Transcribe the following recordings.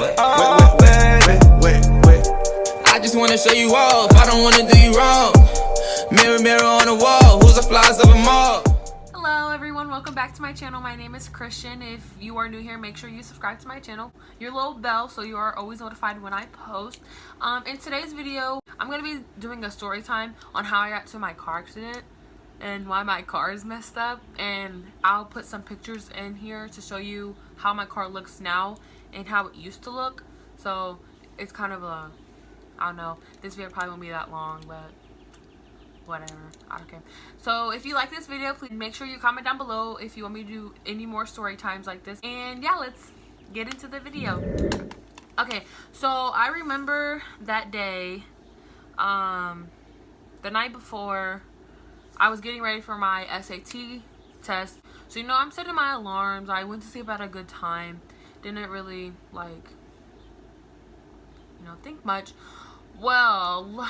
I just wanna show you off, I don't wanna do you wrong. Mirror, mirror on the wall, who's the flies of them all? Hello everyone, welcome back to my channel. My name is Christian. If you are new here, make sure you subscribe to my channel, your little bell, so you are always notified when I post. In today's video, I'm going to be doing a story time on how I got to my car accident and why my car is messed up, and I'll put some pictures in here to show you how my car looks now and how it used to look. So it's kind of a, I don't know, this video probably won't be that long, but whatever, I don't care. So if you like this video, please make sure you comment down below if you want me to do any more story times like this. And yeah, let's get into the video. Okay, so I remember that day, the night before, I was getting ready for my SAT test. So you know, I'm setting my alarms. I went to sleep at a good time. Didn't really think much. Well,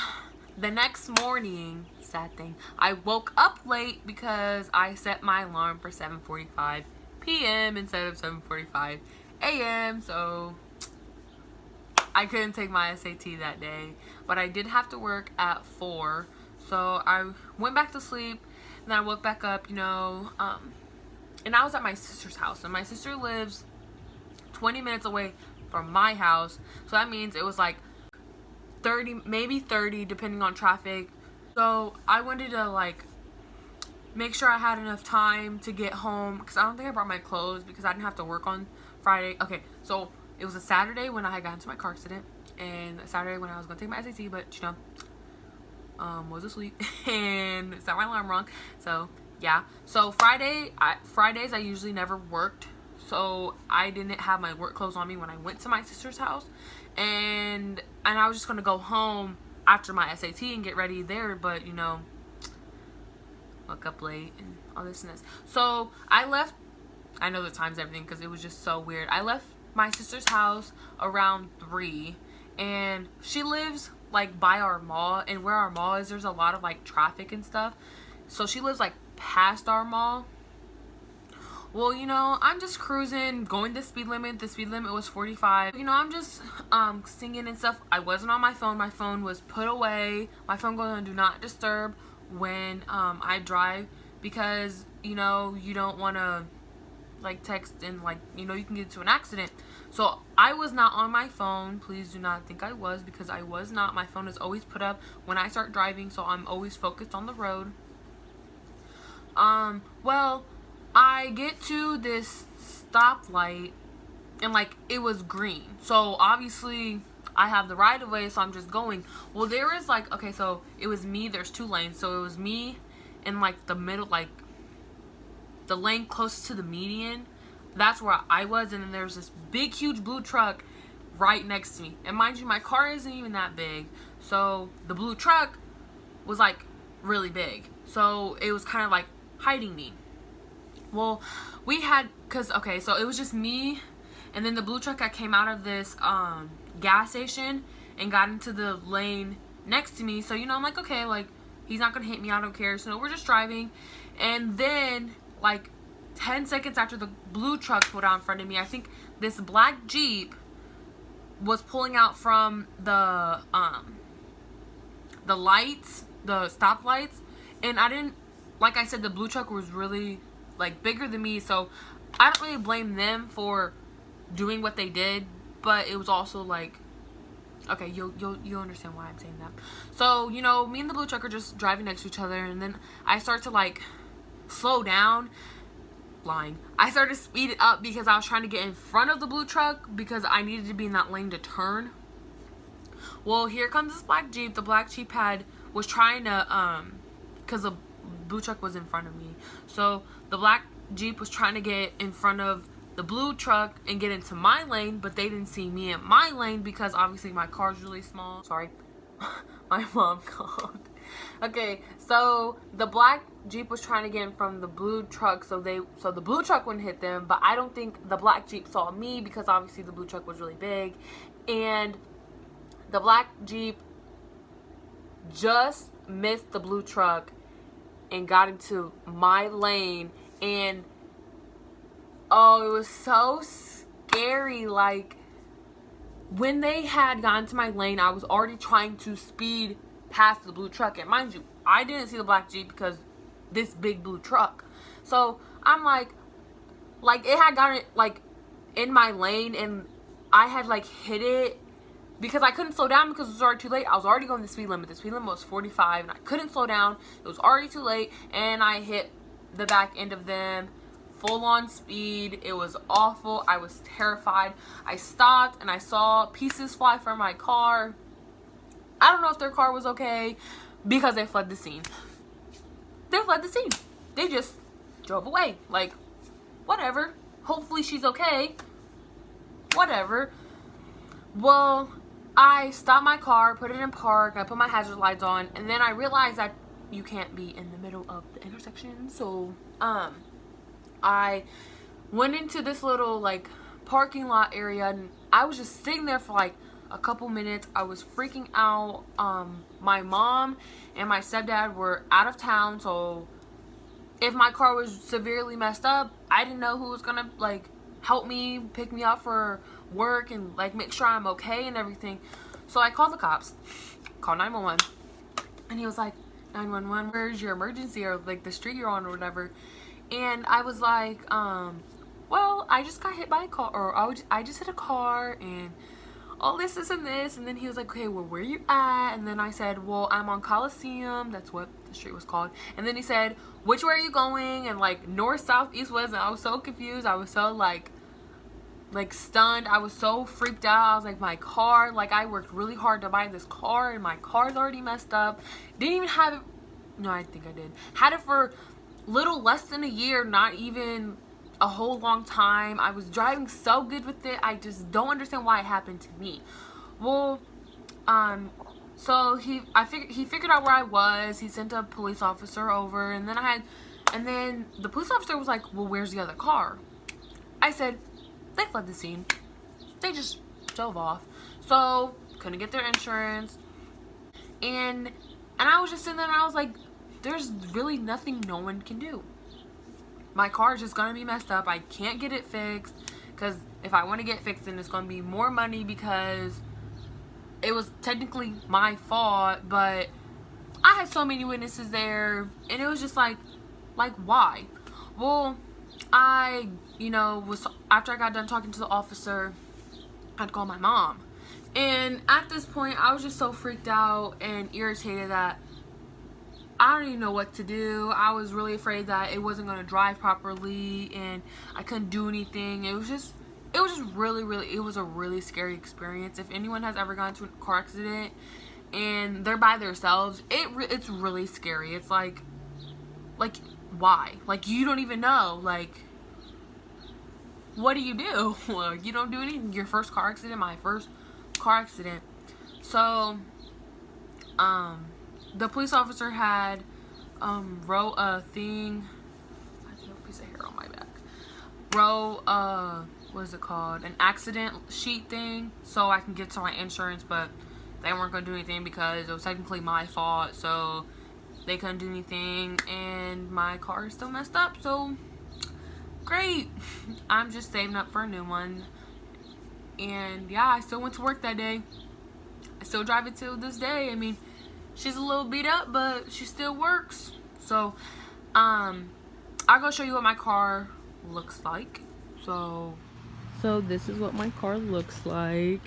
the next morning, sad thing, I woke up late because I set my alarm for 7:45 p.m. instead of 7:45 a.m. So I couldn't take my SAT that day, but I did have to work at 4. So I went back to sleep, and then I woke back up, and I was at my sister's house, and my sister lives 20 minutes away from my house. So that means it was like 30, maybe 30, depending on traffic. So I wanted to make sure I had enough time to get home, because I don't think I brought my clothes because I didn't have to work on Friday. Okay, so it was a Saturday when I got into my car accident, and a Saturday when I was gonna take my SAT, but was asleep and set my alarm wrong. So yeah, so Fridays I usually never worked, so I didn't have my work clothes on me when I went to my sister's house, and I was just gonna go home after my SAT and get ready there, but woke up late and all this and this. So I left, I know the times and everything because it was just so weird. I left my sister's house around 3, and she lives by our mall, and where our mall is, there's a lot of traffic and stuff. So she lives past our mall. Well, I'm just cruising, going the speed limit. The speed limit was 45. I'm just singing and stuff. I wasn't on my phone. My phone was put away. My phone goes on do not disturb when I drive, because you don't want to text and you can get into an accident. So I was not on my phone. Please do not think I was, because I was not. My phone is always put up when I start driving, so I'm always focused on the road. Well, I get to this stoplight, and it was green, so obviously I have the right of way, so I'm just going. Well, there is okay, so it was me. There's 2 lanes, so it was me in the middle, the lane close to the median. That's where I was, and then there's this big huge blue truck right next to me. And mind you, my car isn't even that big, so the blue truck was really big, so it was kind of hiding me. Well, we had, okay, so it was just me, and then the blue truck that came out of this gas station and got into the lane next to me. So I'm okay, he's not gonna hit me, I don't care. So we're just driving, and then 10 seconds after the blue truck pulled out in front of me, I think this black Jeep was pulling out from the lights, the stop lights, and I didn't, like I said, the blue truck was really bigger than me, so I don't really blame them for doing what they did, but it was also okay, you'll understand why I'm saying that. So me and the blue truck are just driving next to each other, and then I start to slow down. I started to speed it up because I was trying to get in front of the blue truck, because I needed to be in that lane to turn. Well, here comes this black Jeep. The black Jeep was trying to because the blue truck was in front of me, so the black Jeep was trying to get in front of the blue truck and get into my lane, but they didn't see me in my lane because obviously my car's really small. Sorry, my mom called. Okay, so the black Jeep was trying to get in from the blue truck, so the blue truck wouldn't hit them, but I don't think the black Jeep saw me because obviously the blue truck was really big, and the black Jeep just missed the blue truck and got into my lane, and oh, it was so scary. when they had gotten to my lane, I was already trying to speed past the blue truck. And mind you, I didn't see the black Jeep because this big blue truck. So I'm like it had gotten like in my lane, and I had like hit it because I couldn't slow down because it was already too late. I was already going the speed limit. The speed limit was 45 and I couldn't slow down. It was already too late, and I hit the back end of them full on speed. It was awful. I was terrified. I stopped and I saw pieces fly from my car. I don't know if their car was okay because they fled the scene. They fled the scene. They just drove away. Like, whatever. Hopefully she's okay. Whatever. Well, I stopped my car, put it in park, I put my hazard lights on, and then I realized that you can't be in the middle of the intersection. So, I went into this little, like, parking lot area, and I was just sitting there for, like, a couple minutes. I was freaking out. My mom and my stepdad were out of town, so if my car was severely messed up, I didn't know who was gonna, like, help me, pick me up for work and, like, make sure I'm okay and everything. So I called the cops, called 911, and he was like, 911, where's your emergency, or, like, the street you're on or whatever. And I was like, well, I just got hit by a car, or I just hit a car, and all this and this. And then he was like, okay, well, where you at? And then I said, well, I'm on Coliseum. That's what the street was called. And then he said, which way are you going? And, like, north, south, east, west. And I was so confused. I was so, like stunned. I was so freaked out. I was like, my car, like, I worked really hard to buy this car, and my car's already messed up. Didn't even have it. No, I think I did. Had it for little less than a year, not even a whole long time. I was driving so good with it. I just don't understand why it happened to me. Well, so he figured out where I was. He sent a police officer over, and then the police officer was like, well, where's the other car? I said, they fled the scene. They just drove off. So, couldn't get their insurance. And I was just sitting there, and I was like, there's really nothing no one can do. My car is just gonna be messed up. I can't get it fixed, because if I want to get fixed, then it's gonna be more money, because it was technically my fault. But I had so many witnesses there, and it was just like why? Well, I, was, after I got done talking to the officer, I'd call my mom. And at this point, I was just so freaked out and irritated that I don't even know what to do. I was really afraid that it wasn't going to drive properly, and I couldn't do anything. It was just really, it was a really scary experience. If anyone has ever gotten into a car accident and they're by themselves, it's really scary. It's like why? Like, you don't even know, like, what do you do? Well, you don't do anything. Your first car accident, my first car accident. So, the police officer had wrote a thing. I have a piece of hair on my back. Wrote what is it called? An accident sheet thing, so I can get to my insurance, but they weren't gonna do anything because it was technically my fault. So they couldn't do anything, and my car is still messed up. So great. I'm just saving up for a new one. And yeah, I still went to work that day. I still drive it till this day. I mean, she's a little beat up, but she still works. So, I'll go show you what my car looks like. So this is what my car looks like.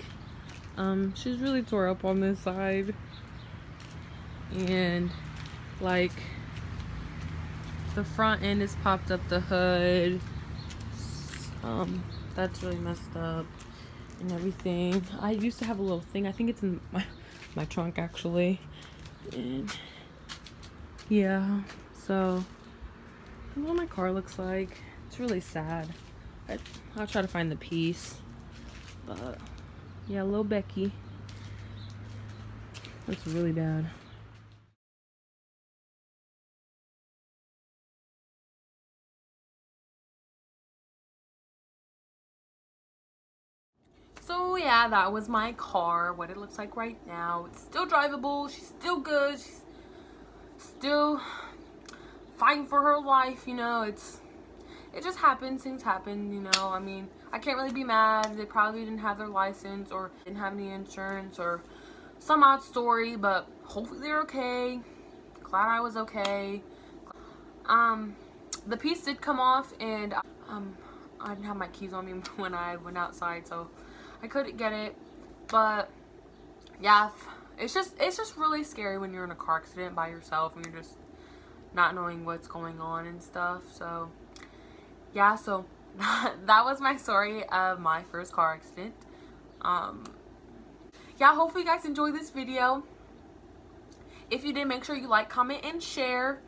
She's really tore up on this side. And, like, the front end is popped up the hood. That's really messed up and everything. I used to have a little thing. I think it's in my trunk, actually. And yeah, so this is what my car looks like. It's really sad. I'll try to find the piece. But yeah, little Becky. That's really bad. So yeah, that was my car, what it looks like right now. It's still drivable, she's still good, she's still fighting for her life, it just happens, things happen, I mean, I can't really be mad. They probably didn't have their license or didn't have any insurance or some odd story, but hopefully they're okay. Glad I was okay. The piece did come off, and I didn't have my keys on me when I went outside, so I couldn't get it. But yeah, it's just really scary when you're in a car accident by yourself and you're just not knowing what's going on and stuff. So yeah, so that was my story of my first car accident. Yeah, hopefully you guys enjoyed this video. If you did, make sure you like, comment, and share.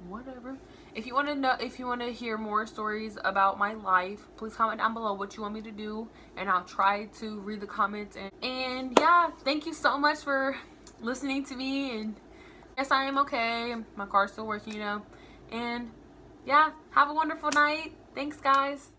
Whatever. If you want to hear more stories about my life, please comment down below what you want me to do, and I'll try to read the comments. And yeah, thank you so much for listening to me. And yes, I am okay. My car's still working, you know. And yeah, have a wonderful night. Thanks, guys.